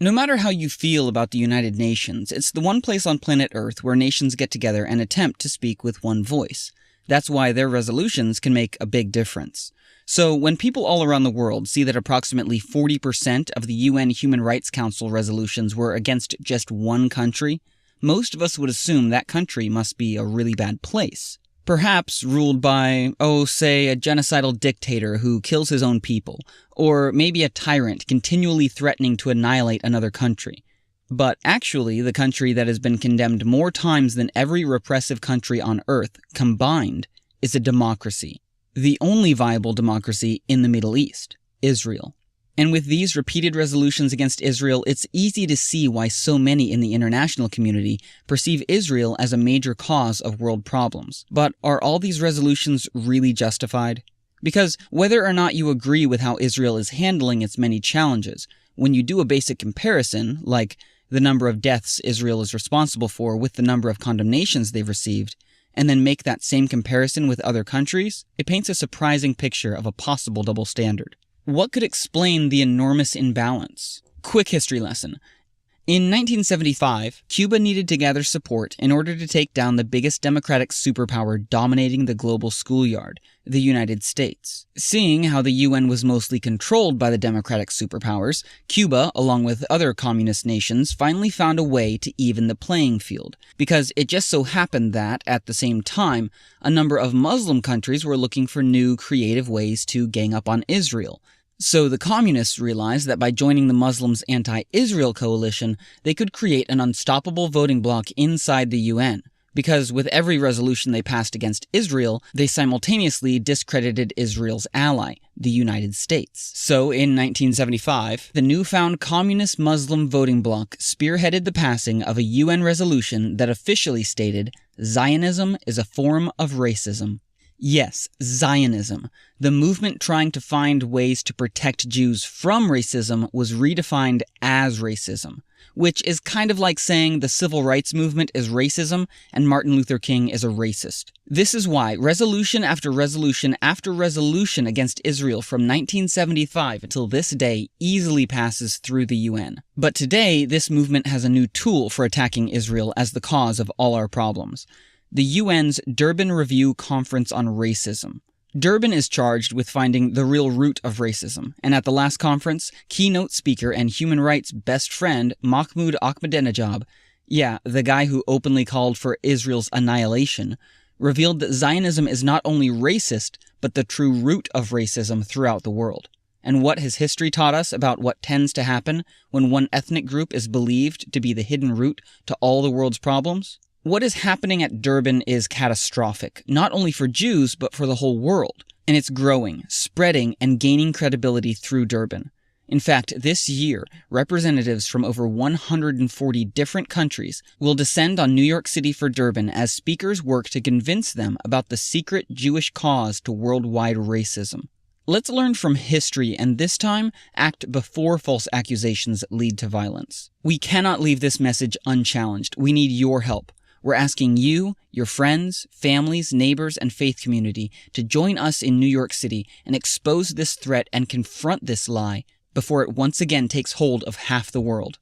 No matter how you feel about the United Nations, it's the one place on planet Earth where nations get together and attempt to speak with one voice. That's why their resolutions can make a big difference. So when people all around the world see that approximately 40% of the UN Human Rights Council resolutions were against just one country, most of us would assume that country must be a really bad place. Perhaps ruled by, say, a genocidal dictator who kills his own people, or maybe a tyrant continually threatening to annihilate another country. But actually, the country that has been condemned more times than every repressive country on Earth combined is a democracy. The only viable democracy in the Middle East, Israel. And with these repeated resolutions against Israel, it's easy to see why so many in the international community perceive Israel as a major cause of world problems. But are all these resolutions really justified? Because whether or not you agree with how Israel is handling its many challenges, when you do a basic comparison, like the number of deaths Israel is responsible for with the number of condemnations they've received, and then make that same comparison with other countries, it paints a surprising picture of a possible double standard. What could explain the enormous imbalance? Quick history lesson. In 1975, Cuba needed to gather support in order to take down the biggest democratic superpower dominating the global schoolyard, the United States. Seeing how the UN was mostly controlled by the democratic superpowers, Cuba, along with other communist nations, finally found a way to even the playing field, because it just so happened that, at the same time, a number of Muslim countries were looking for new, creative ways to gang up on Israel. So the communists realized that by joining the Muslims' anti-Israel coalition, they could create an unstoppable voting bloc inside the UN. Because with every resolution they passed against Israel, they simultaneously discredited Israel's ally, the United States. So in 1975, the newfound communist Muslim voting bloc spearheaded the passing of a UN resolution that officially stated, "Zionism is a form of racism." Yes, Zionism. The movement trying to find ways to protect Jews from racism was redefined as racism, which is kind of like saying the civil rights movement is racism and Martin Luther King is a racist. This is why resolution after resolution after resolution against Israel from 1975 until this day easily passes through the UN. But today, this movement has a new tool for attacking Israel as the cause of all our problems. The UN's Durban Review Conference on Racism. Durban is charged with finding the real root of racism, and at the last conference, keynote speaker and human rights best friend Mahmoud Ahmadinejad, the guy who openly called for Israel's annihilation, revealed that Zionism is not only racist, but the true root of racism throughout the world. And what has history taught us about what tends to happen when one ethnic group is believed to be the hidden root to all the world's problems? What is happening at Durban is catastrophic, not only for Jews, but for the whole world. And it's growing, spreading, and gaining credibility through Durban. In fact, this year, representatives from over 140 different countries will descend on New York City for Durban as speakers work to convince them about the secret Jewish cause to worldwide racism. Let's learn from history and this time act before false accusations lead to violence. We cannot leave this message unchallenged. We need your help. We're asking you, your friends, families, neighbors, and faith community to join us in New York City and expose this threat and confront this lie before it once again takes hold of half the world.